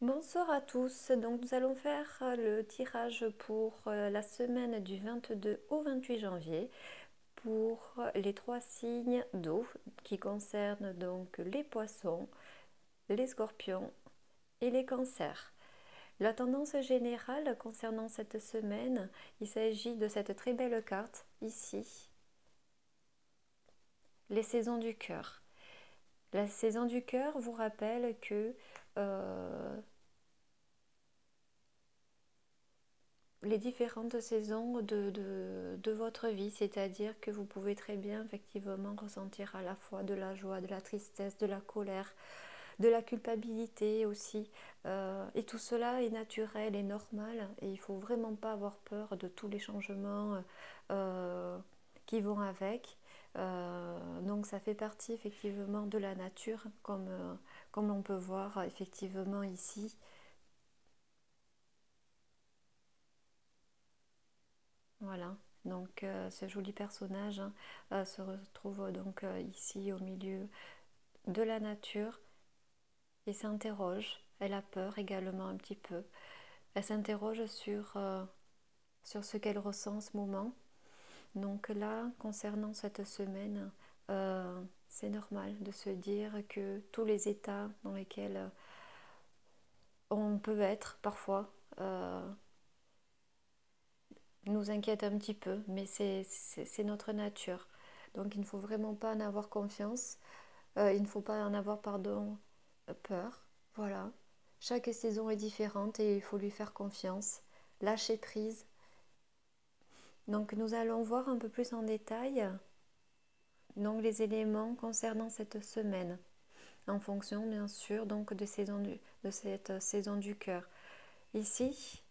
Bonsoir à tous, donc nous allons faire le tirage pour la semaine du 22 au 28 janvier pour les trois signes d'eau qui concernent donc les poissons, les scorpions et les cancers. La tendance générale concernant cette semaine, il s'agit de cette très belle carte ici, les saisons du cœur. La saison du cœur vous rappelle que les différentes saisons de votre vie, c'est-à-dire que vous pouvez très bien effectivement ressentir à la fois de la joie, de la tristesse, de la colère, de la culpabilité aussi. Et tout cela est naturel et normal et il ne faut vraiment pas avoir peur de tous les changements qui vont avec. Donc ça fait partie effectivement de la nature comme on peut voir effectivement ici. Voilà, donc ce joli personnage se retrouve donc ici au milieu de la nature et s'interroge. Elle a peur également un petit peu. Elle s'interroge sur ce qu'elle ressent en ce moment. Donc là, concernant cette semaine, c'est normal de se dire que tous les états dans lesquels on peut être parfois nous inquiètent un petit peu, mais c'est notre nature. Donc il ne faut vraiment pas en avoir confiance. Il ne faut pas en avoir, pardon, peur. Voilà. Chaque saison est différente et il faut lui faire confiance. Lâcher prise. Donc nous allons voir un peu plus en détail donc, les éléments concernant cette semaine. En fonction, bien sûr, donc de cette saison du cœur. Ici,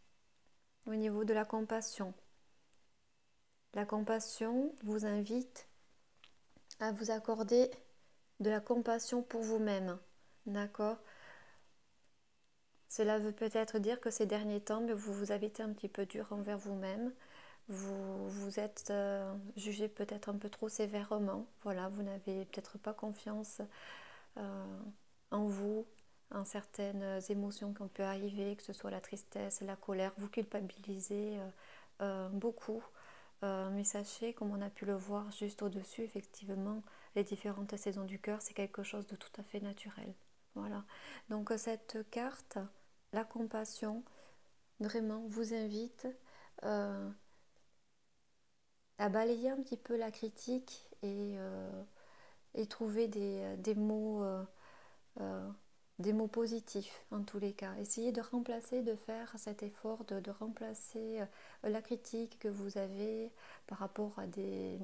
au niveau de la compassion. La compassion vous invite à vous accorder de la compassion pour vous-même. D'accord? Cela veut peut-être dire que ces derniers temps, vous avez été un petit peu dur envers vous-même. Vous vous êtes jugé peut-être un peu trop sévèrement. Voilà, vous n'avez peut-être pas confiance en vous, en certaines émotions qui ont pu arriver, que ce soit la tristesse, la colère. Vous culpabilisez beaucoup. Mais sachez, comme on a pu le voir juste au-dessus, effectivement, les différentes saisons du cœur, c'est quelque chose de tout à fait naturel. Voilà. Donc cette carte, la compassion, vraiment vous invite à balayer un petit peu la critique et trouver euh, des mots positifs en tous les cas. Essayez de remplacer, de faire cet effort de remplacer la critique que vous avez par rapport à des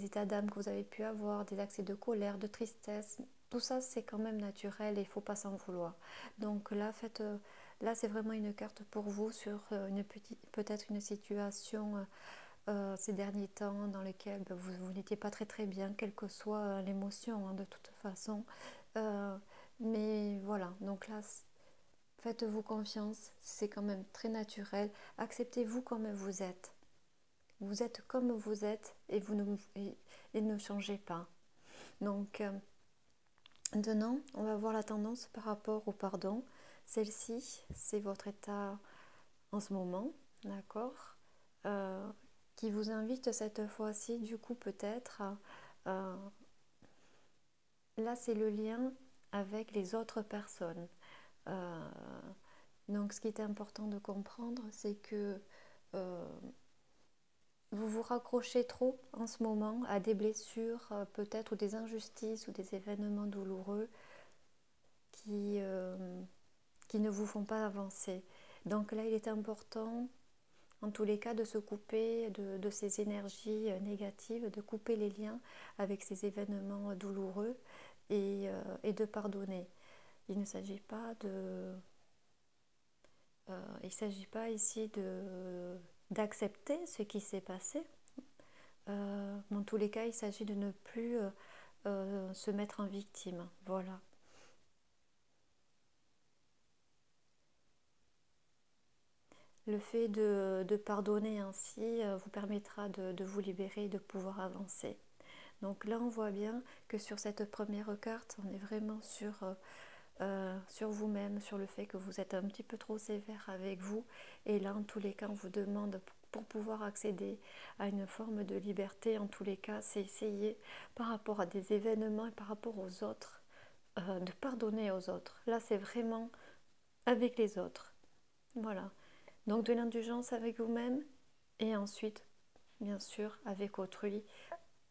états d'âme que vous avez pu avoir, des accès de colère, de tristesse. Tout ça, c'est quand même naturel et il ne faut pas s'en vouloir. Donc là, là c'est vraiment une carte pour vous sur peut-être une situation ces derniers temps dans lesquels vous n'étiez pas très très bien, quelle que soit l'émotion de toute façon. Euh, mais voilà, donc là, faites-vous confiance, c'est quand même très naturel. Acceptez-vous comme vous êtes. Vous êtes comme vous êtes et et ne changez pas. Donc maintenant, on va voir la tendance par rapport au pardon. Celle-ci, c'est votre état en ce moment, d'accord, qui vous invite cette fois-ci, du coup peut-être, là c'est le lien avec les autres personnes. Euh, donc ce qui est important de comprendre, c'est que vous vous raccrochez trop en ce moment à des blessures, peut-être, ou des injustices, ou des événements douloureux qui, euh, qui ne vous font pas avancer. Donc là, il est important, en tous les cas, de se couper de ces énergies négatives, de couper les liens avec ces événements douloureux et de pardonner. Il ne s'agit pas il s'agit pas ici d'accepter ce qui s'est passé. Dans tous les cas, il s'agit de ne plus se mettre en victime. Voilà. Le fait de pardonner ainsi vous permettra de vous libérer et de pouvoir avancer. Donc là, on voit bien que sur cette première carte, on est vraiment sur sur vous-même, sur le fait que vous êtes un petit peu trop sévère avec vous. Et là, en tous les cas, on vous demande, pour pouvoir accéder à une forme de liberté, en tous les cas, c'est essayer par rapport à des événements et par rapport aux autres, de pardonner aux autres. Là, c'est vraiment avec les autres. Voilà. Donc de l'indulgence avec vous-même et ensuite, bien sûr, avec autrui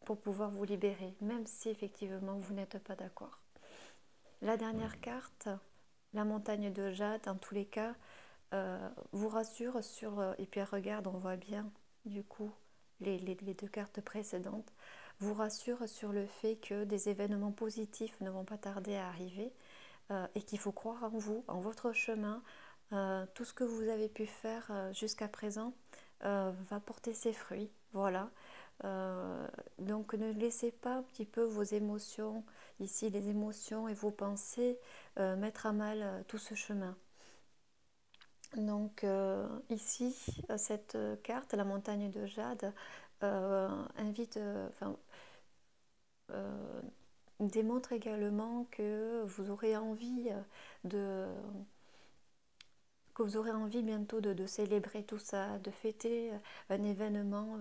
pour pouvoir vous libérer, même si effectivement vous n'êtes pas d'accord. La dernière carte, la montagne de jade, en tous les cas, vous rassure sur... et puis regarde, on voit bien du coup les deux cartes précédentes, vous rassure sur le fait que des événements positifs ne vont pas tarder à arriver et qu'il faut croire en vous, en votre chemin. Tout ce que vous avez pu faire jusqu'à présent va porter ses fruits. Voilà. Donc ne laissez pas un petit peu vos émotions, ici les émotions et vos pensées, mettre à mal tout ce chemin. Donc ici, cette carte, la montagne de jade, invite, démontre également que vous aurez envie que vous aurez envie bientôt de célébrer tout ça, de fêter un événement,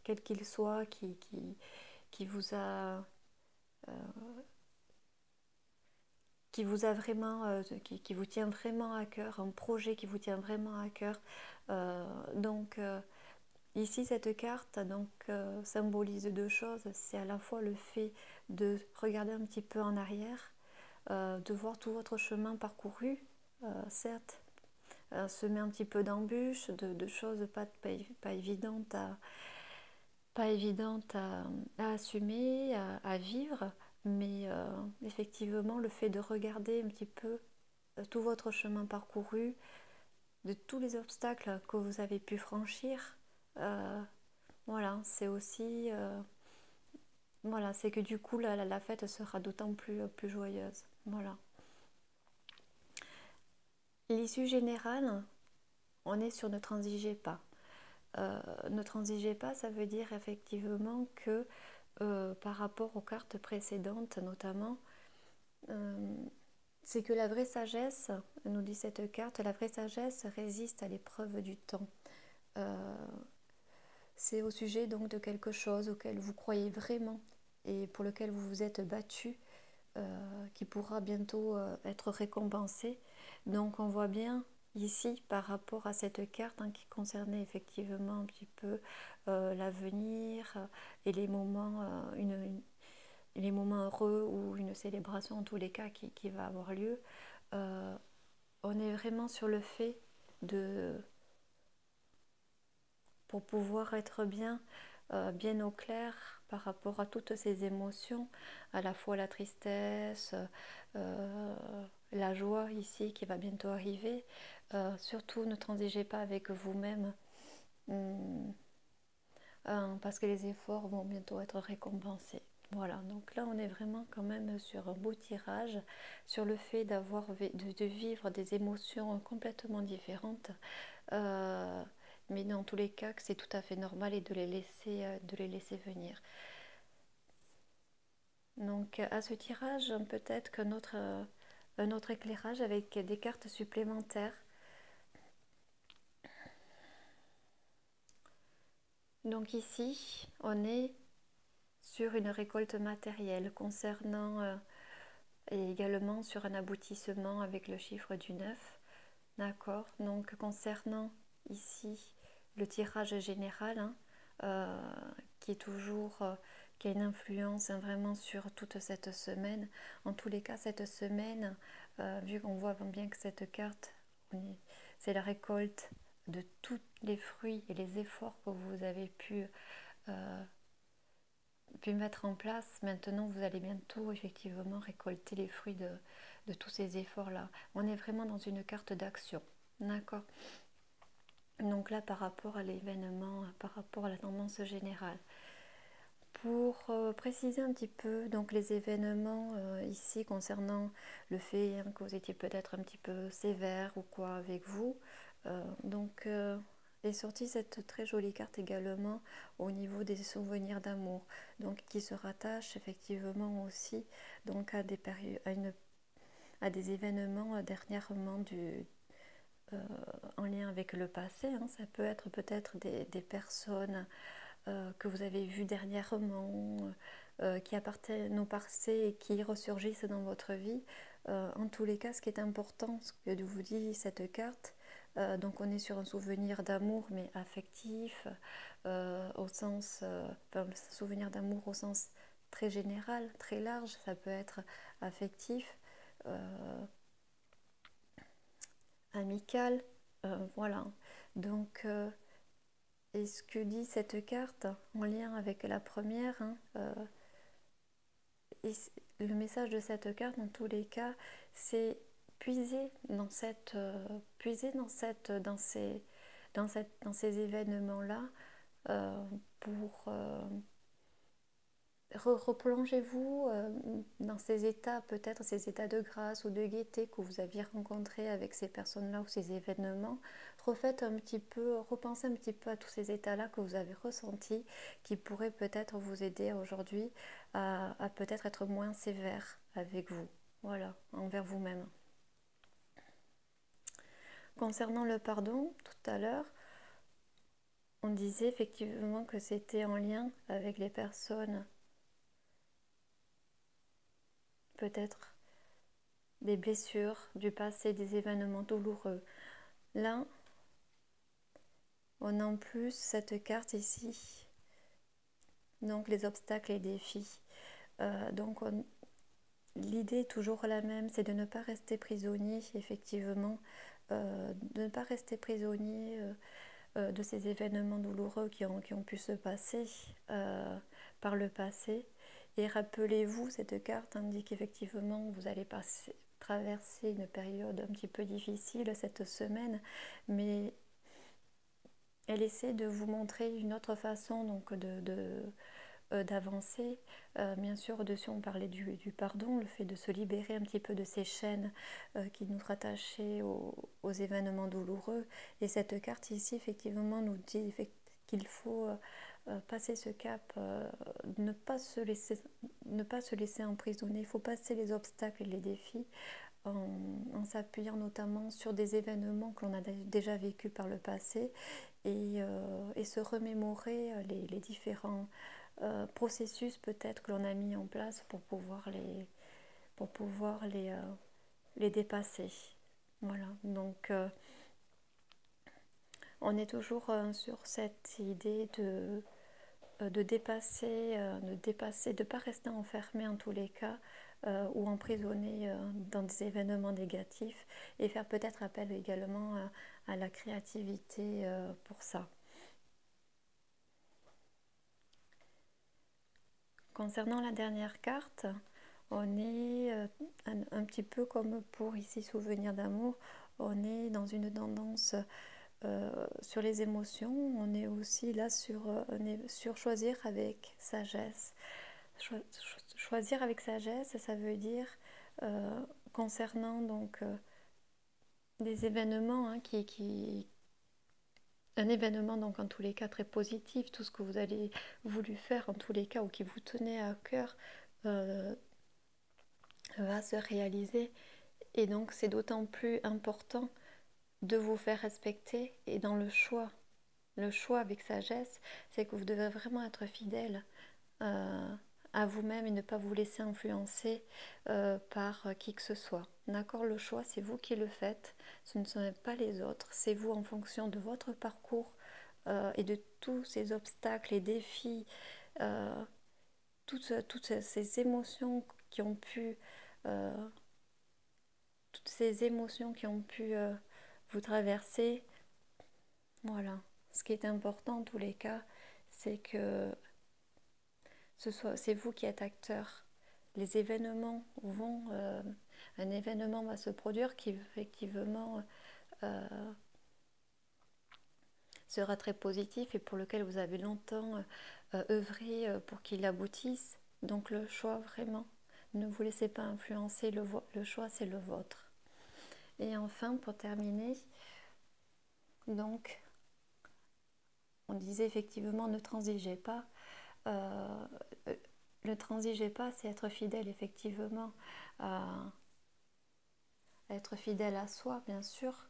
quel qu'il soit, qui vous a vraiment, qui vous tient vraiment à cœur, un projet qui vous tient vraiment à cœur. Donc ici cette carte donc symbolise deux choses. C'est à la fois le fait de regarder un petit peu en arrière, de voir tout votre chemin parcouru, certes, semer un petit peu d'embûches, de choses pas évidentes à assumer, à vivre, mais effectivement le fait de regarder un petit peu tout votre chemin parcouru, de tous les obstacles que vous avez pu franchir, voilà, c'est aussi voilà, c'est que du coup la fête sera d'autant plus joyeuse. Voilà. L'issue générale, on est sur ne transigez pas. Ne transigez pas, ça veut dire effectivement que par rapport aux cartes précédentes notamment, c'est que la vraie sagesse, nous dit cette carte, la vraie sagesse résiste à l'épreuve du temps. C'est au sujet donc de quelque chose auquel vous croyez vraiment et pour lequel vous vous êtes battu, qui pourra bientôt être récompensé. Donc on voit bien ici par rapport à cette carte qui concernait effectivement un petit peu l'avenir et les moments, les moments heureux ou une célébration en tous les cas qui va avoir lieu. On est vraiment sur le fait pour pouvoir être bien au clair par rapport à toutes ces émotions, à la fois la tristesse, la joie ici qui va bientôt arriver. Surtout ne transigez pas avec vous-même parce que les efforts vont bientôt être récompensés. Voilà, donc là on est vraiment quand même sur un beau tirage, sur le fait de vivre des émotions complètement différentes. Mais dans tous les cas que c'est tout à fait normal et de les laisser venir. Donc à ce tirage, peut-être qu'un autre éclairage avec des cartes supplémentaires. Donc ici, on est sur une récolte matérielle concernant et également sur un aboutissement avec le chiffre du 9. D'accord. Donc concernant ici le tirage général, qui est toujours qui a une influence vraiment sur toute cette semaine. En tous les cas, cette semaine, vu qu'on voit bien que cette carte, c'est la récolte de tous les fruits et les efforts que vous avez pu mettre en place. Maintenant, vous allez bientôt effectivement récolter les fruits de tous ces efforts-là. On est vraiment dans une carte d'action. D'accord. Donc là, par rapport à l'événement, par rapport à la tendance générale. Pour préciser un petit peu donc les événements ici concernant le fait que vous étiez peut-être un petit peu sévère ou quoi avec vous, donc est sortie cette très jolie carte également au niveau des souvenirs d'amour, donc qui se rattache effectivement aussi donc à à des événements dernièrement en lien avec le passé. Hein. Ça peut être peut-être des personnes que vous avez vues dernièrement, qui appartiennent au passé et qui ressurgissent dans votre vie. En tous les cas, ce qui est important, ce que vous dit cette carte, donc on est sur un souvenir d'amour mais affectif, au sens, enfin, souvenir d'amour au sens très général, très large, ça peut être affectif, amical, voilà. Donc, et ce que dit cette carte en lien avec la première, hein, et le message de cette carte dans tous les cas, c'est puiser dans ces événements-là, pour replongez-vous dans ces états, peut-être ces états de grâce ou de gaieté que vous aviez rencontrés avec ces personnes-là ou ces événements. Refaites un petit peu, repensez un petit peu à tous ces états-là que vous avez ressentis, qui pourraient peut-être vous aider aujourd'hui à peut-être être moins sévère avec vous, voilà, envers vous-même. Concernant le pardon, tout à l'heure, on disait effectivement que c'était en lien avec les personnes peut-être des blessures du passé, des événements douloureux. Là, on a en plus cette carte ici, donc les obstacles et défis. Donc l'idée est toujours la même, c'est de ne pas rester prisonnier, effectivement, de ne pas rester prisonnier de ces événements douloureux qui ont pu se passer par le passé. Et rappelez-vous, cette carte indique effectivement que vous allez traverser une période un petit peu difficile cette semaine, mais elle essaie de vous montrer une autre façon donc d'avancer. Bien sûr, au-dessus, on parlait du pardon, le fait de se libérer un petit peu de ces chaînes qui nous rattachaient aux événements douloureux. Et cette carte ici, effectivement, nous dit qu'il faut passer ce cap, ne pas se laisser emprisonner. Il faut passer les obstacles et les défis en s'appuyant notamment sur des événements que l'on a déjà vécus par le passé et se remémorer les différents processus peut-être que l'on a mis en place pour pouvoir les dépasser. Voilà, donc on est toujours sur cette idée de dépasser, de ne pas rester enfermé en tous les cas ou emprisonné dans des événements négatifs et faire peut-être appel également à la créativité pour ça. Concernant la dernière carte, on est un petit peu comme pour ici souvenir d'amour, on est dans une tendance sur les émotions, on est aussi là sur choisir avec sagesse. Choisir avec sagesse, ça veut dire concernant donc des événements un événement donc en tous les cas très positif, tout ce que vous avez voulu faire en tous les cas ou qui vous tenait à cœur va se réaliser et donc c'est d'autant plus important de vous faire respecter et dans le choix avec sagesse, c'est que vous devez vraiment être fidèle à vous-même et ne pas vous laisser influencer par qui que ce soit. D'accord, le choix, c'est vous qui le faites, ce ne sont pas les autres, c'est vous en fonction de votre parcours et de tous ces obstacles et défis, toutes ces émotions qui ont pu, vous traverser. Voilà, ce qui est important en tous les cas, c'est que c'est vous qui êtes acteur. Les événements un événement va se produire qui effectivement sera très positif et pour lequel vous avez longtemps œuvré pour qu'il aboutisse. Donc le choix vraiment, ne vous laissez pas influencer, le choix c'est le vôtre. Et enfin pour terminer, donc on disait effectivement ne transigez pas. Ne transigez pas, c'est être fidèle effectivement être fidèle à soi, bien sûr,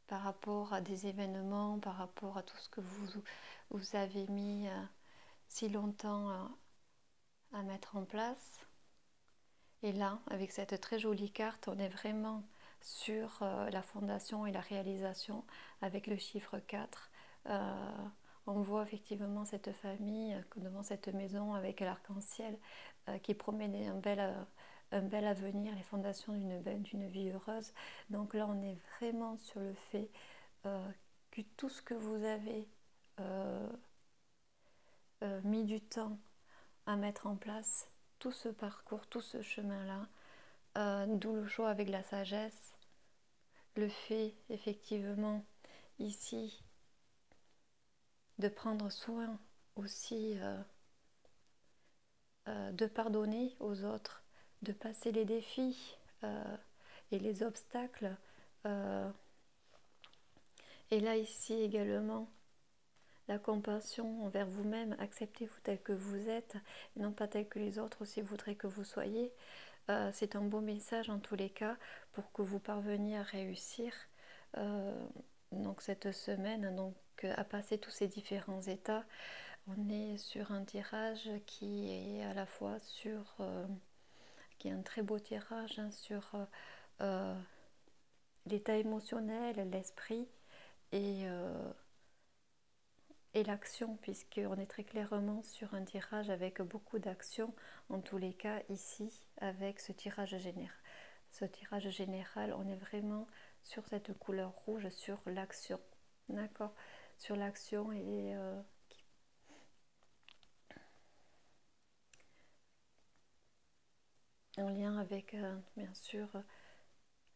par rapport à des événements, par rapport à tout ce que vous avez mis si longtemps à mettre en place. Et là, avec cette très jolie carte, on est vraiment sur la fondation et la réalisation avec le chiffre 4. On voit effectivement cette famille devant cette maison avec l'arc-en-ciel qui promet un bel avenir, les fondations d'une vie heureuse. Donc là, on est vraiment sur le fait que tout ce que vous avez mis du temps à mettre en place, tout ce parcours, tout ce chemin-là, d'où le choix avec la sagesse, le fait effectivement ici de prendre soin aussi de pardonner aux autres, de passer les défis et les obstacles. Et là ici également, la compassion envers vous-même, acceptez-vous tel que vous êtes, et non pas tel que les autres aussi voudraient que vous soyez. C'est un beau message en tous les cas pour que vous parveniez à réussir donc cette semaine, donc à passer tous ces différents états. On est sur un tirage qui est à la fois sur qui est un très beau tirage hein, sur l'état émotionnel, l'esprit et l'action, puisqu'on est très clairement sur un tirage avec beaucoup d'actions, en tous les cas ici, avec ce tirage général. Ce tirage général, on est vraiment sur cette couleur rouge, sur l'action, d'accord, sur l'action et en lien avec, bien sûr,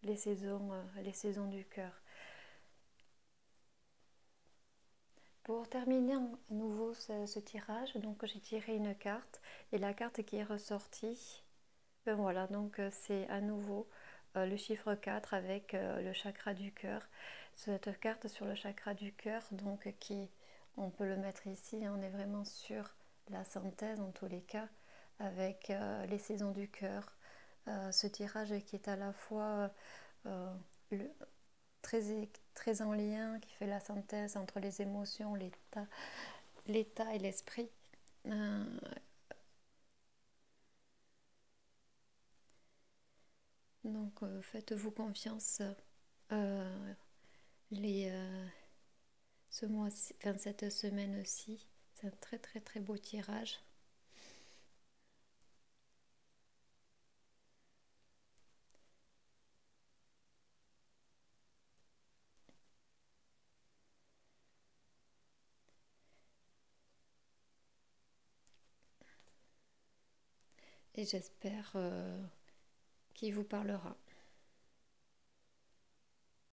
les saisons du cœur. Pour terminer à nouveau ce tirage, donc j'ai tiré une carte et la carte qui est ressortie, ben voilà, donc c'est à nouveau le chiffre 4 avec le chakra du cœur. Cette carte sur le chakra du cœur, donc on peut le mettre ici, on est vraiment sur la synthèse en tous les cas avec les saisons du cœur. Ce tirage qui est à la fois le, très en lien, qui fait la synthèse entre les émotions, l'état et l'esprit. Donc faites-vous confiance les, ce mois, enfin, cette semaine-ci. C'est un très très très beau tirage. Et j'espère qu'il vous parlera.